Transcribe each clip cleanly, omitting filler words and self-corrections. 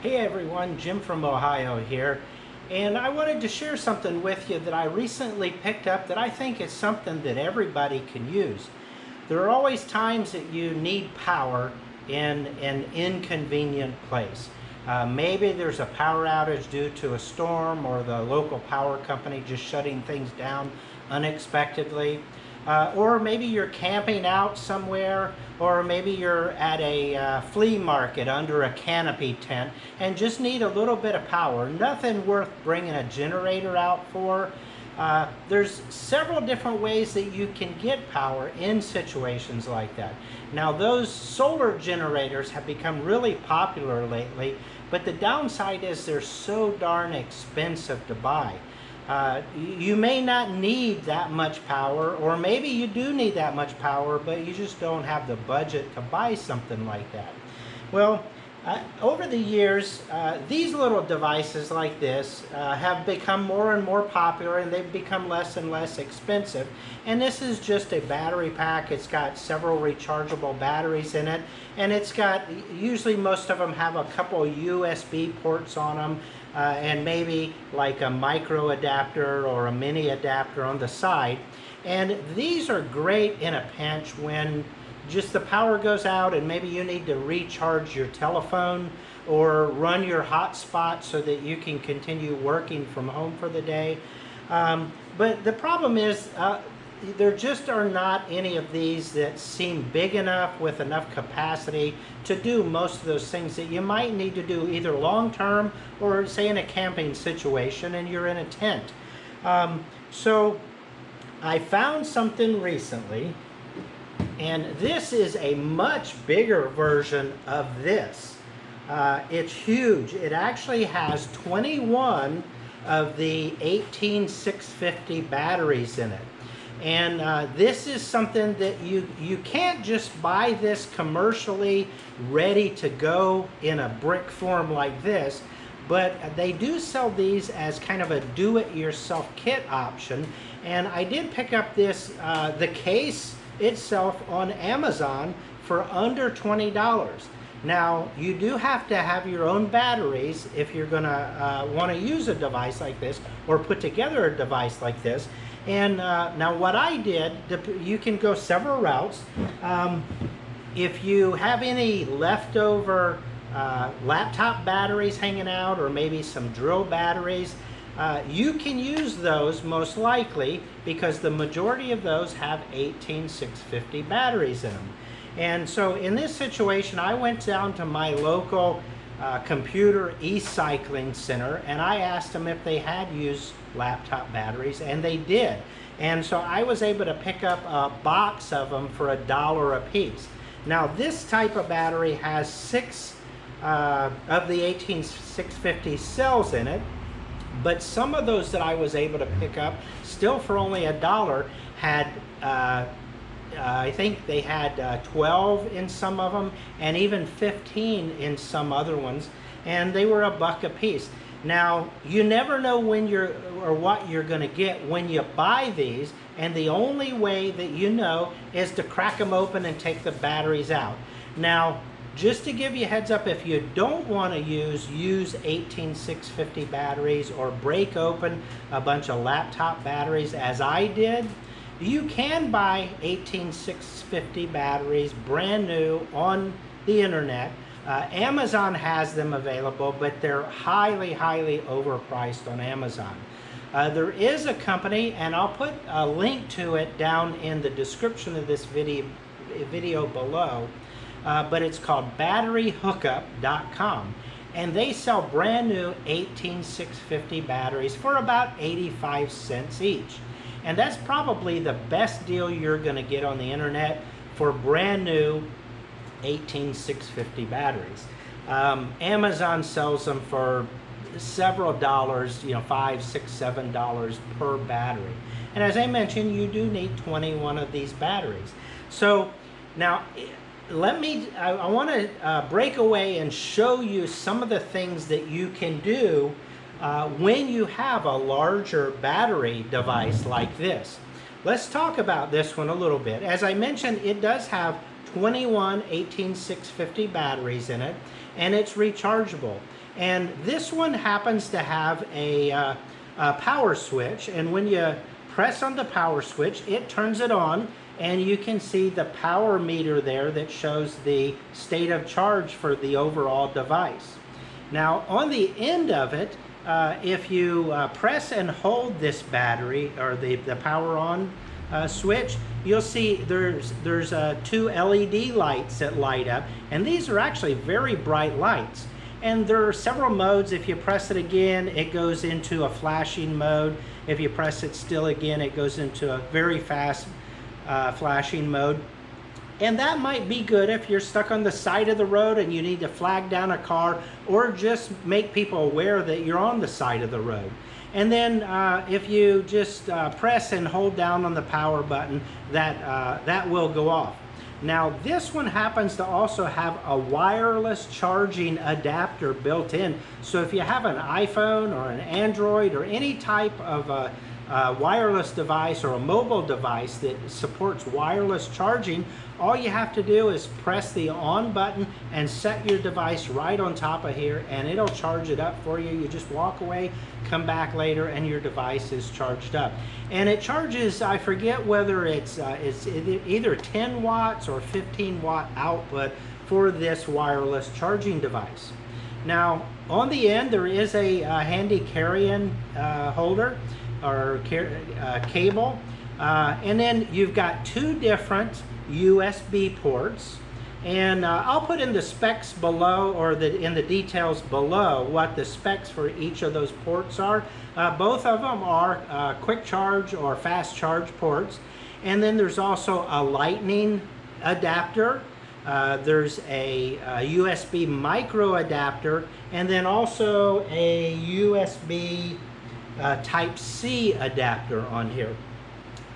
Hey everyone, Jim from Ohio here, and I wanted to share something with you that I recently picked up that I think is something that everybody can use. There are always times that you need power in an inconvenient place. Maybe there's a power outage due to a storm or the local power company just shutting things down unexpectedly. Or maybe you're camping out somewhere, or maybe you're at a flea market under a canopy tent and just need a little bit of power. Nothing worth bringing a generator out for. There's several different ways that you can get power in situations like that. Now, those solar generators have become really popular lately, but the downside is they're so darn expensive to buy. You may not need that much power, or maybe you do need that much power, but you just don't have the budget to buy something like that. Well, over the years, these little devices like this have become more and more popular, and they've become less and less expensive. And this is just a battery pack. It's got several rechargeable batteries in it, and it's got, usually most of them have a couple USB ports on them, and maybe like a micro adapter or a mini adapter on the side. And these are great in a pinch when just the power goes out and maybe you need to recharge your telephone or run your hotspot so that you can continue working from home for the day. But the problem is there just are not any of these that seem big enough with enough capacity to do most of those things that you might need to do either long term or say in a camping situation and you're in a tent. So I found something recently, and this is a much bigger version of this. It's huge. It actually has 21 of the 18650 batteries in it. And this is something that you can't just buy this commercially ready to go in a brick form like this, but they do sell these as kind of a do-it-yourself kit option. And I did pick up this, the case itself on Amazon for under $20. Now, you do have to have your own batteries if you're going to want to use a device like this or put together a device like this. And now what I did, you can go several routes. If you have any leftover laptop batteries hanging out, or maybe some drill batteries, you can use those most likely because the majority of those have 18650 batteries in them. And so in this situation, I went down to my local computer e-cycling center and I asked them if they had used laptop batteries, and they did. And so I was able to pick up a box of them for $1 a piece. Now this type of battery has 6 of the 18650 cells in it, but some of those that I was able to pick up, still for only $1, had I think they had 12 in some of them, and even 15 in some other ones, and they were $1 a piece. Now, you never know when what you're going to get when you buy these, and the only way that you know is to crack them open and take the batteries out. Now, just to give you a heads up, if you don't want to use 18650 batteries or break open a bunch of laptop batteries as I did, you can buy 18650 batteries brand new on the internet. Amazon has them available, but they're highly overpriced on Amazon. There is a company, and I'll put a link to it down in the description of this video below, but it's called batteryhookup.com, and they sell brand new 18650 batteries for about 85 cents each. And that's probably the best deal you're going to get on the internet for brand new 18650 batteries. Amazon sells them for several dollars, $5, $6, $7 per battery. And as I mentioned, you do need 21 of these batteries. So now I want to break away and show you some of the things that you can do when you have a larger battery device like this. Let's talk about this one a little bit. As I mentioned, it does have 21 18650 batteries in it, and it's rechargeable. And this one happens to have a power switch, and when you press on the power switch, it turns it on, and you can see the power meter there that shows the state of charge for the overall device. Now on the end of it, if you press and hold this battery or the power on switch, you'll see there's two LED lights that light up, and these are actually very bright lights. And there are several modes. If you press it again, it goes into a flashing mode. If you press it still again, it goes into a very fast flashing mode. And that might be good if you're stuck on the side of the road and you need to flag down a car, or just make people aware that you're on the side of the road. And then if you just press and hold down on the power button, that will go off. Now this one happens to also have a wireless charging adapter built in. So if you have an iPhone or an Android or any type of wireless device or a mobile device that supports wireless charging, all you have to do is press the on button and set your device right on top of here, and it'll charge it up for you. You just walk away, come back later, and your device is charged up. And it charges, I forget whether it's either 10 watts or 15 watt output for this wireless charging device. Now on the end there is a handy carrying holder or cable, and then you've got two different USB ports, and I'll put in the specs below, or in the details below, what the specs for each of those ports are. Both of them are quick charge or fast charge ports, and then there's also a lightning adapter. There's a USB micro adapter, and then also a USB type C adapter on here.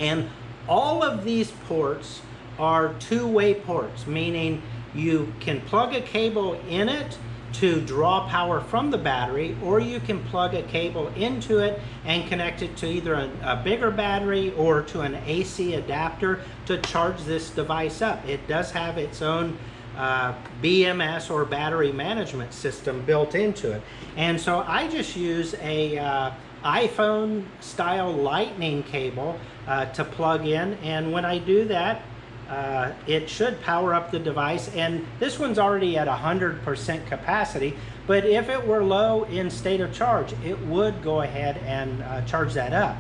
And all of these ports are two-way ports, meaning you can plug a cable in it to draw power from the battery, or you can plug a cable into it and connect it to either a bigger battery or to an AC adapter to charge this device up. It does have its own BMS or battery management system built into it. And so I just use a iPhone style lightning cable to plug in, and when I do that, it should power up the device. And this one's already at 100% capacity, but if it were low in state of charge, it would go ahead and charge that up.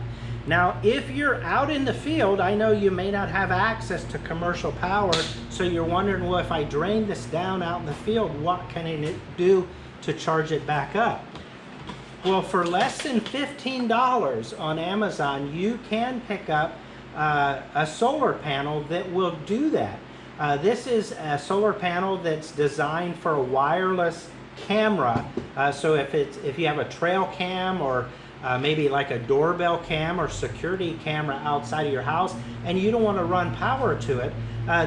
Now if you're out in the field, I know you may not have access to commercial power, so you're wondering, well, if I drain this down out in the field, what can it do to charge it back up? Well, for less than $15 on Amazon, you can pick up a solar panel that will do that. This is a solar panel that's designed for a wireless camera. So if you have a trail cam, or maybe like a doorbell cam or security camera outside of your house, and you don't want to run power to it,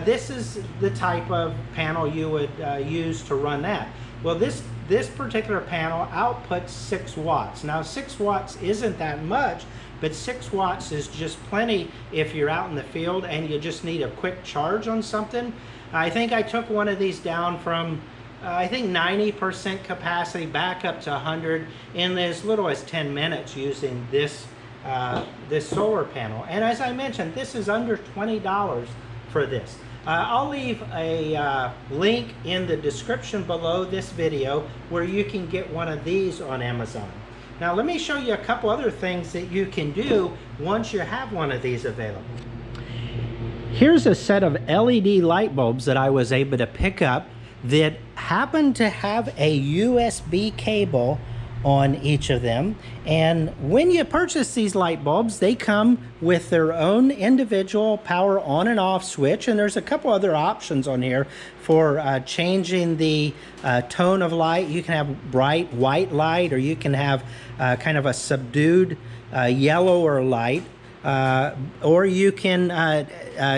this is the type of panel you would use to run that. Well, this particular panel outputs 6 watts. Now 6 watts isn't that much, but 6 watts is just plenty if you're out in the field and you just need a quick charge on something. I think I took one of these down from I think 90% capacity back up to 100 in as little as 10 minutes using this solar panel. And as I mentioned, this is under $20 for this. I'll leave a link in the description below this video where you can get one of these on Amazon. Now let me show you a couple other things that you can do once you have one of these available. Here's a set of LED light bulbs that I was able to pick up that happen to have a USB cable on each of them. And when you purchase these light bulbs, they come with their own individual power on and off switch, and there's a couple other options on here for changing the tone of light. You can have bright white light, or you can have kind of a subdued yellower light, or you can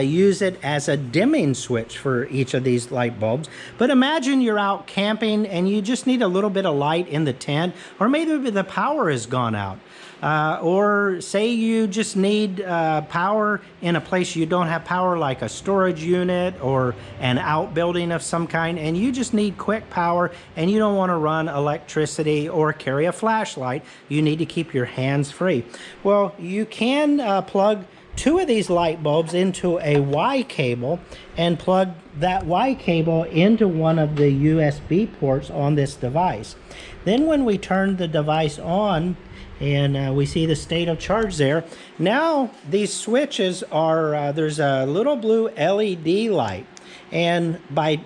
use it as a dimming switch for each of these light bulbs. But imagine you're out camping and you just need a little bit of light in the tent, or maybe the power has gone out. or say you just need power in a place you don't have power, like a storage unit or an outbuilding of some kind, and you just need quick power and you don't want to run electricity or carry a flashlight. You need to keep your hands free. Well, you can plug 2 of these light bulbs into a Y cable and plug that Y cable into one of the USB ports on this device. Then when we turn the device on, and we see the state of charge there. Now these switches are, there's a little blue LED light, and by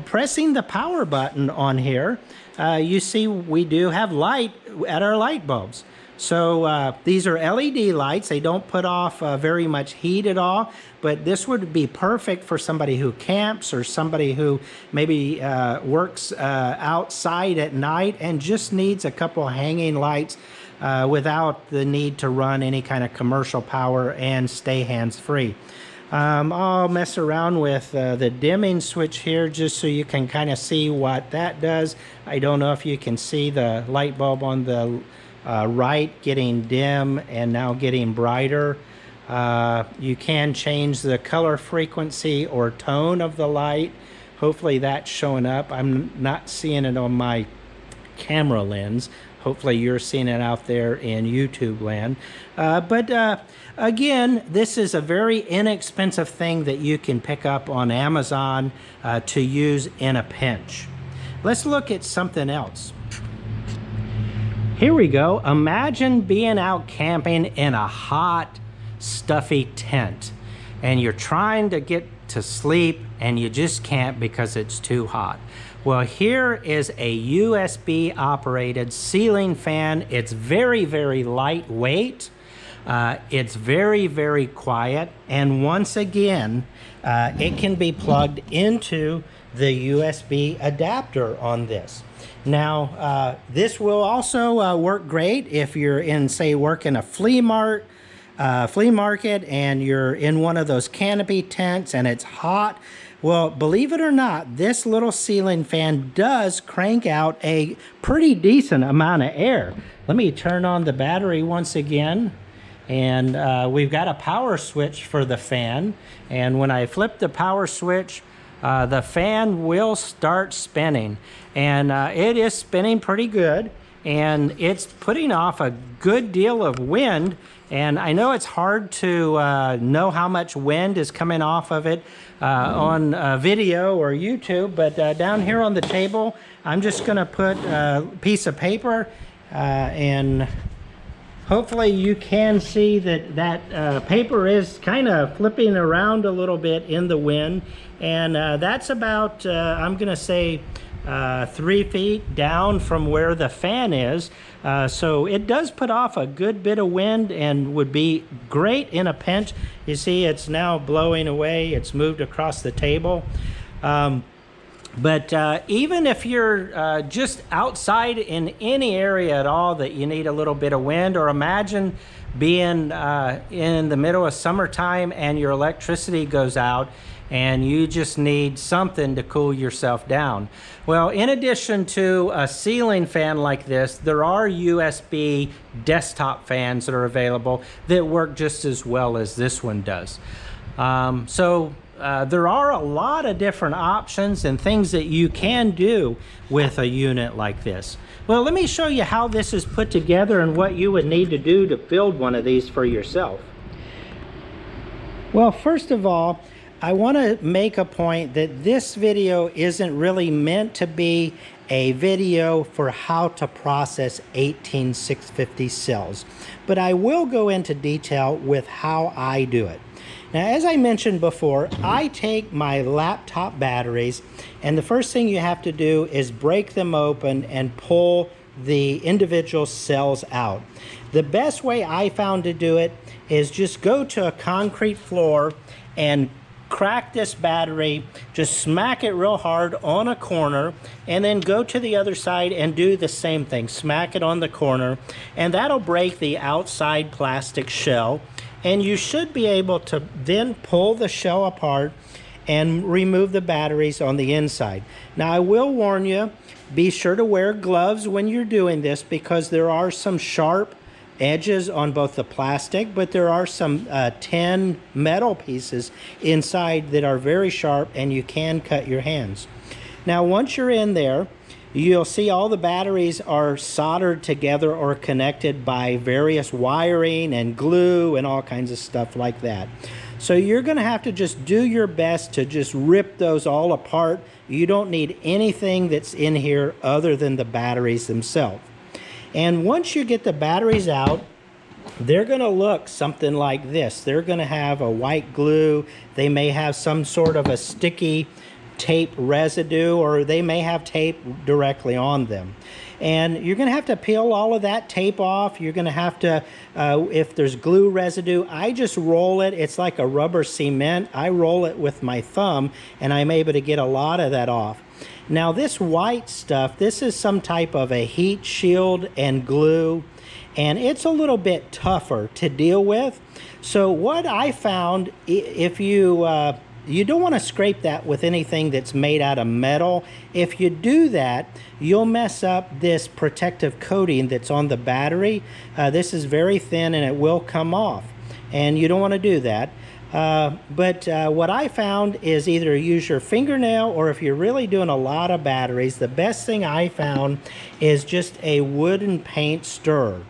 pressing the power button on here, you see we do have light at our light bulbs. So these are LED lights. They don't put off very much heat at all, but this would be perfect for somebody who camps or somebody who maybe works outside at night and just needs a couple hanging lights without the need to run any kind of commercial power and stay hands-free. I'll mess around with the dimming switch here just so you can kind of see what that does. I don't know if you can see the light bulb on the right getting dim and now getting brighter. You can change the color frequency or tone of the light. Hopefully that's showing up. I'm not seeing it on my camera lens. Hopefully you're seeing it out there in YouTube land. Again, this is a very inexpensive thing that you can pick up on Amazon to use in a pinch. Let's look at something else. Here we go. Imagine being out camping in a hot, stuffy tent, and you're trying to get to sleep and you just can't because it's too hot. Well, here is a USB operated ceiling fan. It's very, very lightweight. It's very, very quiet. And once again, it can be plugged into the USB adapter on this. Now, this will also work great if you're in, say, work in a flea market and you're in one of those canopy tents and it's hot. Well, believe it or not, this little ceiling fan does crank out a pretty decent amount of air. Let me turn on the battery once again. And we've got a power switch for the fan. And when I flip the power switch, the fan will start spinning. And it is spinning pretty good. And it's putting off a good deal of wind. And I know it's hard to know how much wind is coming off of it on video or YouTube, but down here on the table, I'm just going to put a piece of paper and hopefully you can see that paper is kind of flipping around a little bit in the wind. And that's about, I'm going to say, 3 feet down from where the fan is. So it does put off a good bit of wind and would be great in a pinch. You see it's now blowing away. It's moved across the table. But even if you're just outside in any area at all that you need a little bit of wind, or imagine being in the middle of summertime and your electricity goes out and you just need something to cool yourself down. Well, in addition to a ceiling fan like this, there are USB desktop fans that are available that work just as well as this one does. There are a lot of different options and things that you can do with a unit like this. Well, let me show you how this is put together and what you would need to do to build one of these for yourself. Well, first of all, I want to make a point that this video isn't really meant to be a video for how to process 18650 cells, but I will go into detail with how I do it. Now, as I mentioned before, I take my laptop batteries, and the first thing you have to do is break them open and pull the individual cells out. The best way I found to do it is just go to a concrete floor and crack this battery, just smack it real hard on a corner, and then go to the other side and do the same thing. Smack it on the corner, and that'll break the outside plastic shell. And you should be able to then pull the shell apart and remove the batteries on the inside. Now, I will warn you, be sure to wear gloves when you're doing this because there are some sharp edges on both the plastic, but there are some tin metal pieces inside that are very sharp, and you can cut your hands. Now, once you're in there, you'll see all the batteries are soldered together or connected by various wiring and glue and all kinds of stuff like that. So you're going to have to just do your best to just rip those all apart. You don't need anything that's in here other than the batteries themselves. And once you get the batteries out, they're going to look something like this. They're going to have a white glue. They may have some sort of a sticky tape residue, or they may have tape directly on them. And you're going to have to peel all of that tape off. You're going to have to, if there's glue residue, I just roll it. It's like a rubber cement. I roll it with my thumb, and I'm able to get a lot of that off. Now, this white stuff, this is some type of a heat shield and glue, and it's a little bit tougher to deal with. So what I found, if you don't want to scrape that with anything that's made out of metal. If you do that, you'll mess up this protective coating that's on the battery. This is very thin and it will come off, and you don't want to do that. But what I found is either use your fingernail, or if you're really doing a lot of batteries, the best thing I found is just a wooden paint stirrer.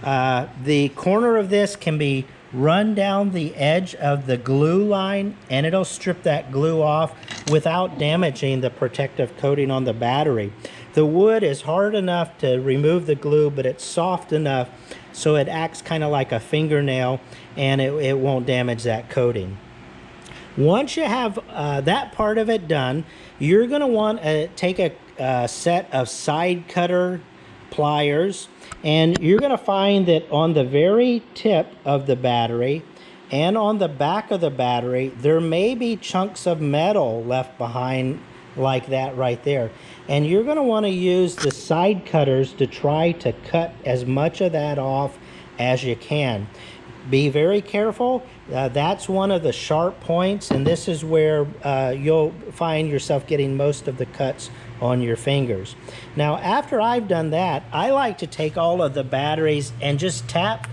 The corner of this can be run down the edge of the glue line, and it'll strip that glue off without damaging the protective coating on the battery. The wood is hard enough to remove the glue, but it's soft enough so it acts kind of like a fingernail, and it won't damage that coating. Once you have that part of it done, you're going to want to take a set of side cutter pliers, and you're going to find that on the very tip of the battery and on the back of the battery, there may be chunks of metal left behind like that right there. And you're going to want to use the side cutters to try to cut as much of that off as you can. Be very careful. That's one of the sharp points, and this is where you'll find yourself getting most of the cuts on your fingers. Now, after I've done that, I like to take all of the batteries and just tap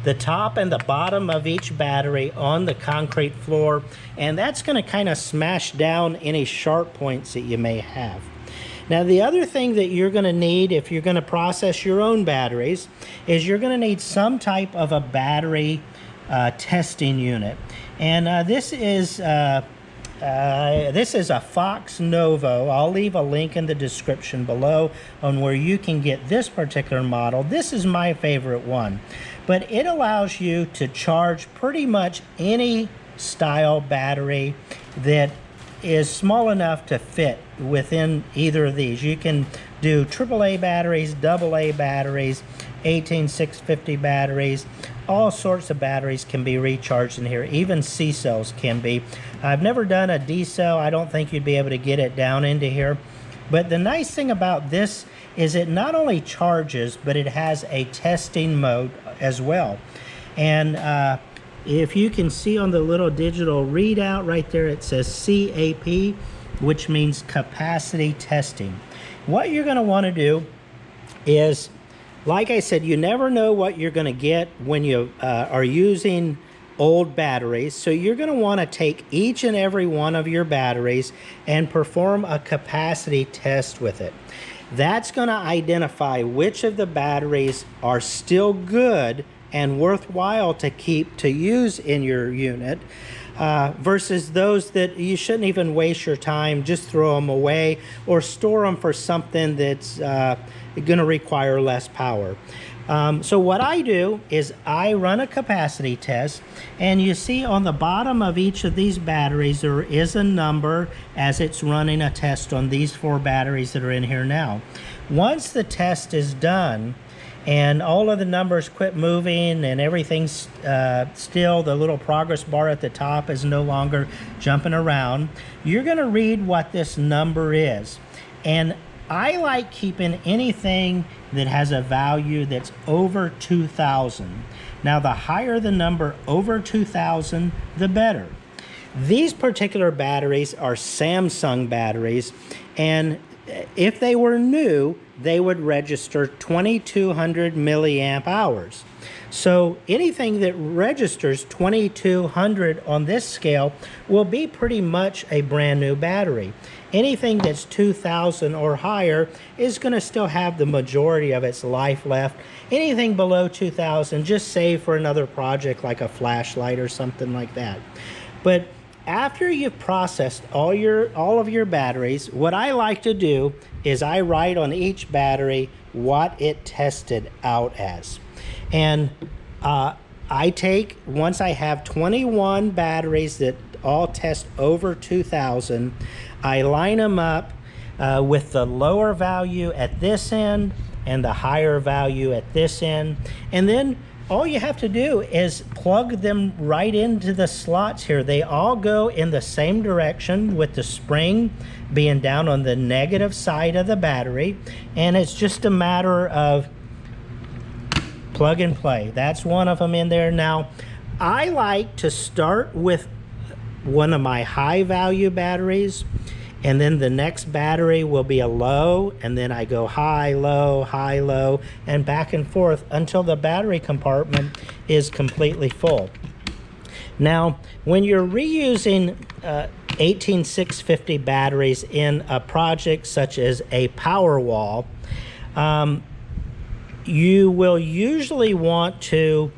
the top and the bottom of each battery on the concrete floor, and that's going to kind of smash down any sharp points that you may have. Now, the other thing that you're going to need if you're going to process your own batteries is you're going to need some type of a battery testing unit. And this is a Fox Novo. I'll leave a link in the description below on where you can get this particular model. This is my favorite one, but it allows you to charge pretty much any style battery that is small enough to fit within either of these. You can do AAA batteries, AA batteries, 18650 batteries. All sorts of batteries can be recharged in here. Even C cells can be. I've never done a D cell. I don't think you'd be able to get it down into here. But the nice thing about this is it not only charges, but it has a testing mode as well. And if you can see on the little digital readout right there, it says CAP, which means capacity testing. What you're going to want to do is, like I said, you never know what you're going to get when you are using old batteries. So you're going to want to take each and every one of your batteries and perform a capacity test with it. That's going to identify which of the batteries are still good and worthwhile to keep to use in your unit versus those that you shouldn't even waste your time. Just throw them away or store them for something that's going to require less power. So what I do is I run a capacity test, and you see on the bottom of each of these batteries there is a number as it's running a test on these 4 batteries that are in here now. Once the test is done and all of the numbers quit moving and everything's still, the little progress bar at the top is no longer jumping around, you're going to read what this number is. And I like keeping anything that has a value that's over 2,000. Now, the higher the number over 2,000, the better. These particular batteries are Samsung batteries, and if they were new, they would register 2,200 milliamp hours. So anything that registers 2200 on this scale will be pretty much a brand new battery. Anything that's 2000 or higher is going to still have the majority of its life left. Anything below 2000, just save for another project like a flashlight or something like that. But after you've processed all of your batteries, what I like to do is I write on each battery what it tested out as. And I take, once I have 21 batteries that all test over 2000, I line them up with the lower value at this end and the higher value at this end. And then all you have to do is plug them right into the slots here. They all go in the same direction, with the spring being down on the negative side of the battery. And it's just a matter of plug and play. That's one of them in there. Now, I like to start with one of my high value batteries, and then the next battery will be a low, and then I go high, low, and back and forth until the battery compartment is completely full. Now, when you're reusing 18650 batteries in a project such as a power wall, you will usually want to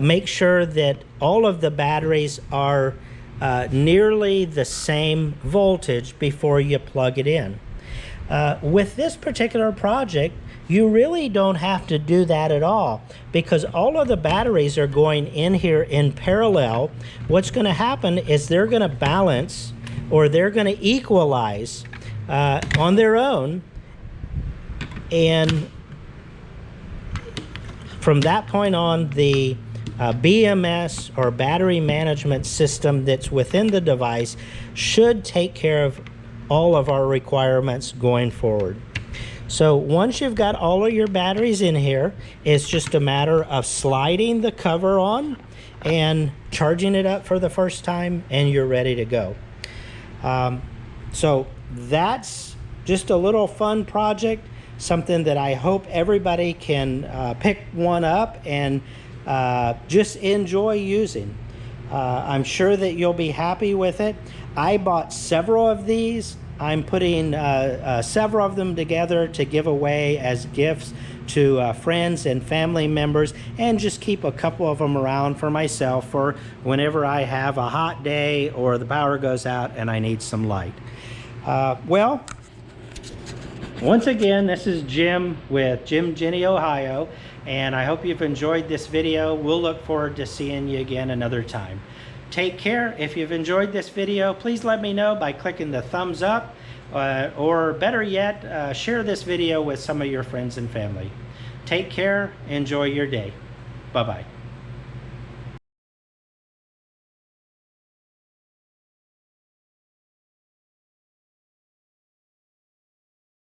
make sure that all of the batteries are nearly the same voltage before you plug it in. With this particular project, you really don't have to do that at all, because all of the batteries are going in here in parallel. What's going to happen is they're going to balance, or they're going to equalize on their own, and from that point on, the BMS or battery management system that's within the device should take care of all of our requirements going forward. So once you've got all of your batteries in here, it's just a matter of sliding the cover on and charging it up for the first time, and you're ready to go. So that's just a little fun project, something that I hope everybody can pick one up and just enjoy using. I'm sure that you'll be happy with it. I bought several of these. I'm putting several of them together to give away as gifts to friends and family members, and just keep a couple of them around for myself for whenever I have a hot day or the power goes out and I need some light. Well, once again, this is Jim with Jim Jenny, Ohio, and I hope you've enjoyed this video. We'll look forward to seeing you again another time. Take care. If you've enjoyed this video, please let me know by clicking the thumbs up, or better yet, share this video with some of your friends and family. Take care. Enjoy your day. Bye-bye.